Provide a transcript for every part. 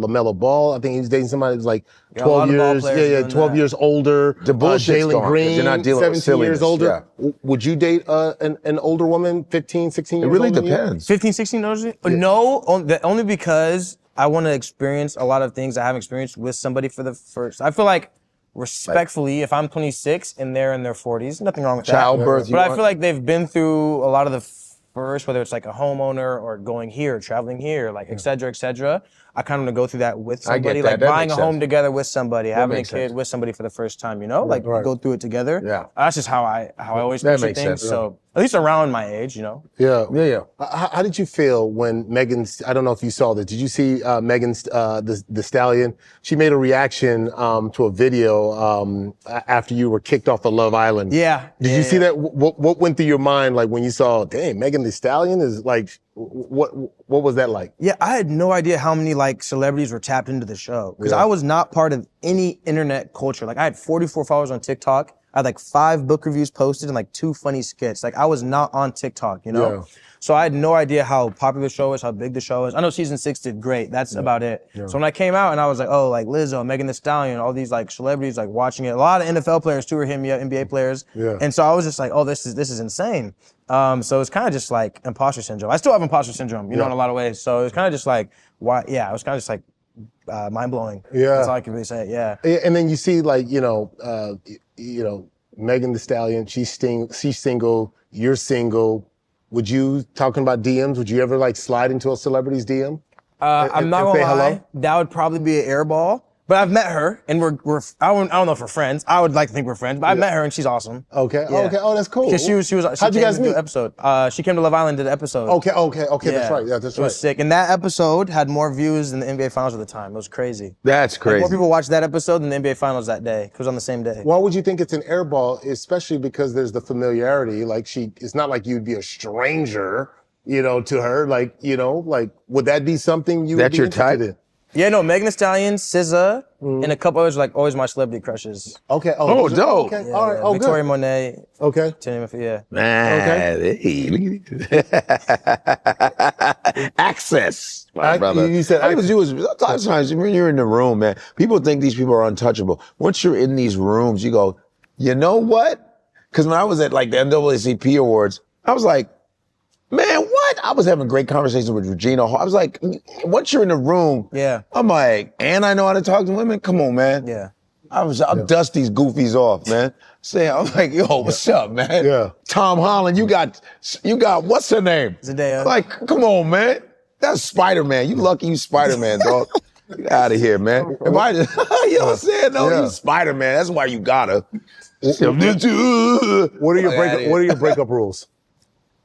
Lamelo Ball. I think he was dating somebody who's like 12 years. 12 years older. The bullshit's Jalen gone, Green, you're not dealing 17 with silliness, years older. yeah. Would you date an older woman, 15, 16 years It really older than you? depends. 15, 16 years? No, only because I want to experience a lot of things I haven't experienced with somebody for the first. I feel like, respectfully, if I'm 26 and they're in their 40s, nothing wrong with that. Childbirth. But I feel like they've been through a lot of the first, whether it's like a homeowner or going here, traveling here, like et cetera, et cetera. I kind of want to go through that with somebody, that. like That buying a makes home sense. together with somebody, having a makes kid sense. with somebody for the first time, you know, like right. go through it together. Yeah. That's just how I always That picture makes things. sense. So at least around my age, you know. Yeah. Yeah. How did you feel when Megan's, I don't know if you saw this, did you see Megan's, the Stallion? She made a reaction to a video after you were kicked off of Love Island. Yeah. Did you see that? What went through your mind like when you saw, dang, Megan Thee Stallion is like, what was that like? Yeah, I had no idea how many like celebrities were tapped into the show because I was not part of any internet culture. Like I had 44 followers on TikTok. I had like 5 book reviews posted and like 2 funny skits. Like I was not on TikTok, you know? Yeah. So I had no idea how popular the show is, how big the show is. I know season 6 did great. That's about it. Yeah. So when I came out and I was like, oh, like Lizzo, Megan Thee Stallion, all these like celebrities like watching it. A lot of NFL players too were hitting me up, NBA players. Yeah. And so I was just like, oh, this is insane. So it's kind of just like imposter syndrome. I still have imposter syndrome, you know, in a lot of ways. So it's kind of just like, why? Yeah, it was kind of just like mind blowing. Yeah. That's all I can really say. Yeah. And then you see like, you know, Megan Thee Stallion, she's single, you're single. Would you, talking about DMs, would you ever like slide into a celebrity's DM? I'm not gonna lie, that would probably be an airball. But I've met her, and we're I don't know if we're friends. I would like to think we're friends, but I've met her, and she's awesome. Okay, Yeah. okay. Oh, that's cool. Because she How'd you guys came to meet? the episode. She came to Love Island, did the episode. Okay, that's right. Yeah, that's It was right. sick. And that episode had more views than the NBA Finals at the time. It was crazy. That's Like, crazy. more people watched that episode than the NBA Finals that day. It was on the same day. Why would you think it's an airball, especially because there's the familiarity? Like it's not like you'd be a stranger, you know, to her. Like, you know, like would that be something you would That's be your interested type? in? Yeah, no, Megan Thee Stallion, SZA, and a couple others are like always my celebrity crushes. Okay. Oh, those are- dope. Okay. Yeah, All right. Oh, Victoria good. Monet, Okay. to name a few, yeah. Man, hey, look at this. Access, my brother. You said All you have to do is, sometimes when you're in the room, man, people think these people are untouchable. Once you're in these rooms, you go, you know what? Because when I was at like the NAACP Awards, I was like, man, what? I was having great conversations with Regina Hall. I was like, once you're in the room, Yeah. I'm like, and I know how to talk to women? Come on, man. Yeah. I'll dust these goofies off, man. I'm like, yo, what's up, man? Yeah. Tom Holland, you got, what's her name? Zendaya. Like, come on, man. That's Spider-Man. You lucky you Spider-Man, dog. Get out of here, man. If I just, you know what I'm saying? No, you Spider-Man. That's why you gotta. What are your breakup rules?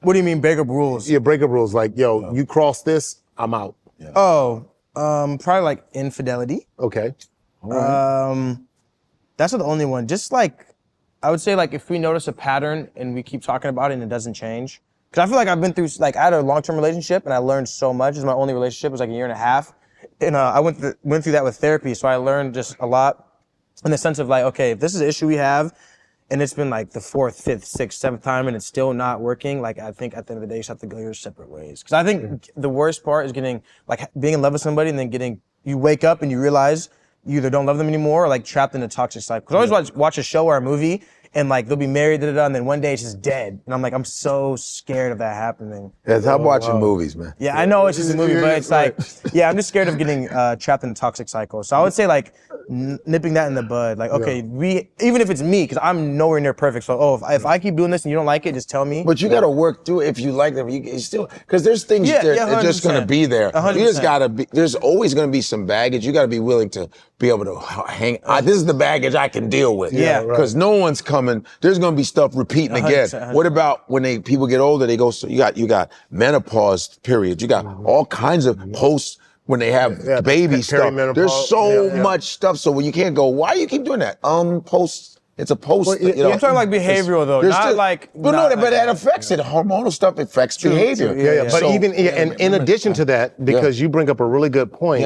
What do you mean breakup rules? Your breakup rules, like, yo, you cross this, I'm out. Yeah. Oh, probably like infidelity. Okay. That's not the only one. Just like, I would say like if we notice a pattern and we keep talking about it and it doesn't change. Cause I feel like I've been through, like I had a long-term relationship and I learned so much. It was my only relationship, it was like a year and a half. And I went through that with therapy. So I learned just a lot in the sense of like, okay, if this is an issue we have and it's been like the 4th, 5th, 6th, 7th time and it's still not working, like I think at the end of the day you just have to go your separate ways. Cause I think the worst part is getting, like being in love with somebody and then you wake up and you realize you either don't love them anymore or like trapped in a toxic cycle. Cause I always watch a show or a movie and like they'll be married, and then one day it's just dead. And I'm like, I'm so scared of that happening. That's how I'm watching movies, man. Yeah, I know it's just a movie, but it's like, yeah, I'm just scared of getting trapped in a toxic cycle. So I would say like nipping that in the bud. Like, okay, even if it's me, because I'm nowhere near perfect. So, if I keep doing this and you don't like it, just tell me. But you got to work through it if you like them. You still, because there's things that are just going to be there. 100%. You just got to be, there's always going to be some baggage. You got to be willing to be able to hang. This is the baggage I can deal with. Yeah. Because no one's coming. There's going to be stuff repeating again. 100%. What about when people get older, they go, so you got menopause periods. You got all kinds of post when they have baby stuff. There's so much stuff. So when you can't go, why do you keep doing that? It's a post. Well, you know, I'm talking like behavioral though, not like. But not but that affects it. Hormonal stuff affects behavior. Yeah. But even and in addition to that, because you bring up a really good point,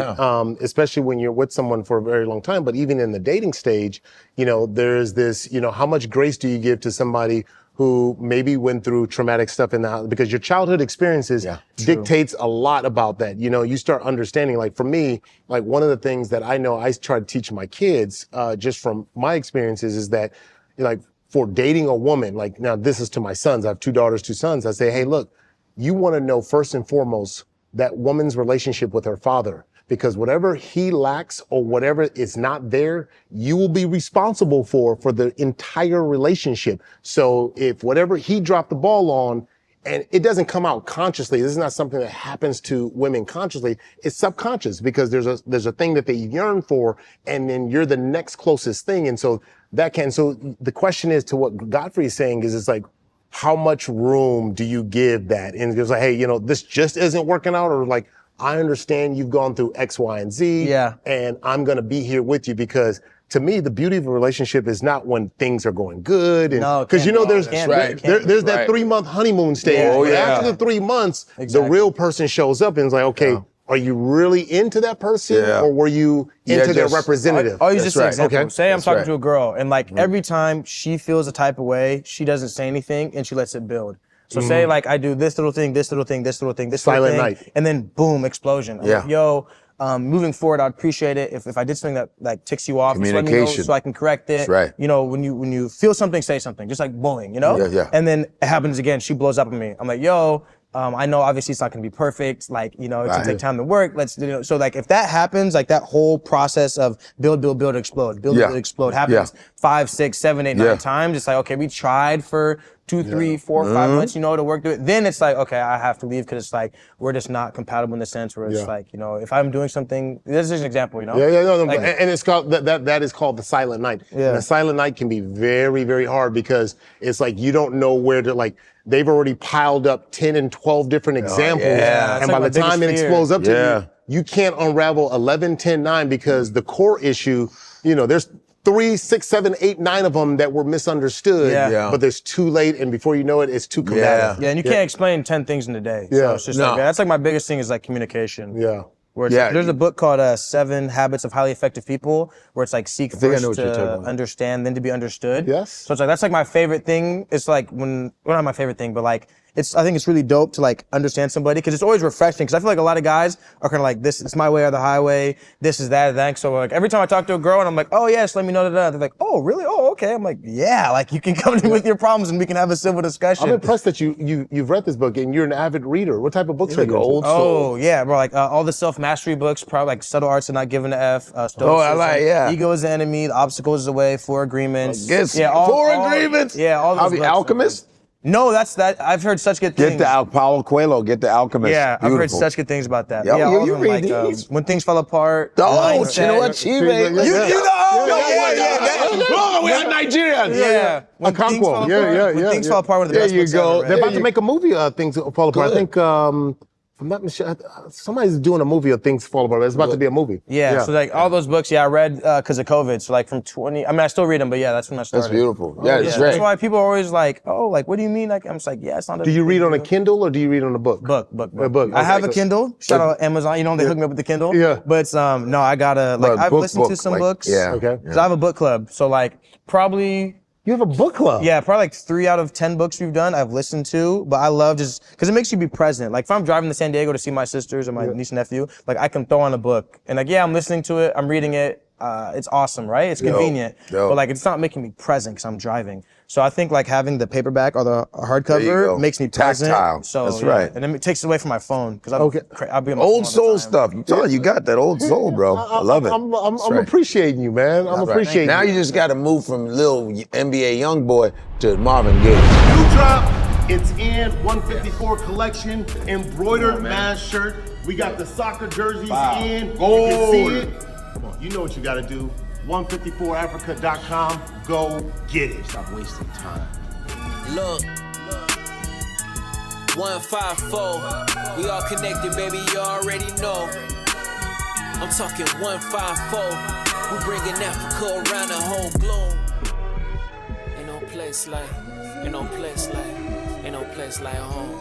especially when you're with someone for a very long time, but even in the dating stage, you know, there's this, you know, how much grace do you give to somebody who maybe went through traumatic stuff in the house, because your childhood experiences dictates a lot about that. You know, you start understanding, like for me, like one of the things that I know I try to teach my kids, just from my experiences, is that like for dating a woman, like now this is to my sons, I have 2 daughters, 2 sons. I say, hey, look, you want to know first and foremost that woman's relationship with her father, because whatever he lacks or whatever is not there, you will be responsible for the entire relationship. So if whatever he dropped the ball on, and it doesn't come out consciously, this is not something that happens to women consciously, it's subconscious, because there's a thing that they yearn for, and then you're the next closest thing. And so so the question is, to what Godfrey is saying is, it's like, how much room do you give that? And it's like, hey, you know, this just isn't working out, or like, I understand you've gone through X, Y, and Z, and I'm going to be here with you, because to me, the beauty of a relationship is not when things are going good. Because, you know, there's that 3-month honeymoon stage. After the 3 months, the real person shows up and is like, okay, are you really into that person, or were you into their representative? I'll use this example. Okay. Say I'm talking to a girl, and like every time she feels a type of way, she doesn't say anything, and she lets it build. So say like I do this little thing, this little thing, this little thing, this Silent little thing, night. and then boom, explosion. I'm like, yo, moving forward, I'd appreciate it if I did something that like ticks you off, just let me know so I can correct it. You know, when you feel something, say something, just like bullying, you know? And then it happens again, she blows up on me. I'm like, yo, I know obviously it's not gonna be perfect, like, you know, it's gonna take time to work, let's, you know, so like if that happens, like that whole process of build, explode, build, explode happens 5, 6, 7, 8, 9 times, it's like, okay, we tried for 2, 3, 4, 5 months, you know, to work through it. Then it's like, okay, I have to leave, because it's like, we're just not compatible in the sense where it's like, you know, if I'm doing something, this is an example, you know? Like, and it's called, that is called the silent night. And the silent night can be very, very hard, because it's like, you don't know where to, like, they've already piled up 10 and 12 different examples. And by the time it explodes up to you can't unravel 11, 10, 9, because the core issue, you know, there's 3, 6, 7, 8, 9 of them that were misunderstood, but there's too late, and before you know it, it's too combative. And you can't explain 10 things in a day. So it's just like, that's like my biggest thing is like communication. Where it's like, there's a book called 7 Habits of Highly Effective People, where it's like seek first to understand, then to be understood. So it's like, that's like my favorite thing. It's like well, not my favorite thing, but like, I think it's really dope to like understand somebody, because it's always refreshing, because I feel like a lot of guys are kind of like, this is my way or the highway, this is that, and so like every time I talk to a girl and I'm like, oh yes, let me know that, they're like, oh really, oh okay, I'm like, yeah, like you can come to me with your problems and we can have a civil discussion. I'm impressed that you've read this book and you're an avid reader. What type of books are you old soul? Oh yeah, bro, like all the self-mastery books, probably like Subtle Arts of Not Giving a F, Ego is the Enemy, The Obstacle is the Way, 4 Agreements. Four Agreements? All those books. Alchemist? No, I've heard such good things. Get the Paulo Coelho, get the Alchemist. Yeah, I've heard such good things about that. Yo, you like, read these? When Things Fall Apart. Oh, Chief, you know, we are Nigerian. When Things Fall Apart, one of the best books I've ever read. They're about to make a movie of Things Fall Apart. I think, I'm not Michele, somebody's doing a movie of Things Fall Apart. It's about to be a movie. So like all those books, I read because of COVID. So like from I still read them, but that's when I started. That's beautiful. It's great. That's why people are always like, oh, like, what do you mean? Like, I'm just like, it's not a Do you read on a Kindle or do you read on a book? Book. Okay. I have a Kindle. Shout out Amazon. You know, they hook me up with the Kindle. But no, I gotta, like, I've listened to some books. Because I have a book club. So like, probably... You have a book club? Yeah, probably like 3 out of 10 books we've done I've listened to, but I love just, because it makes you be present. Like if I'm driving to San Diego to see my sisters or my niece and nephew, like I can throw on a book and like, I'm listening to it, I'm reading it, it's awesome, right? It's convenient, but like it's not making me present because I'm driving. So I think like having the paperback or the hardcover makes me present. Tactile. So, that's right. And then it takes it away from my phone because I'll be on my old phone soul stuff. You got that old soul, bro. I love it. I'm appreciating you, man. I'm appreciating you. Now you just got to move from little NBA young boy to Marvin Gaye. New drop. It's in 154 collection, embroidered mask shirt. We got the soccer jerseys in. Gold. You can see it. Come on, you know what you got to do. 154africa.com. Go get it. Stop wasting time. Look. 154. We all connected, baby. You already know. I'm talking 154. We're bringing Africa around the whole globe. Ain't no place like home.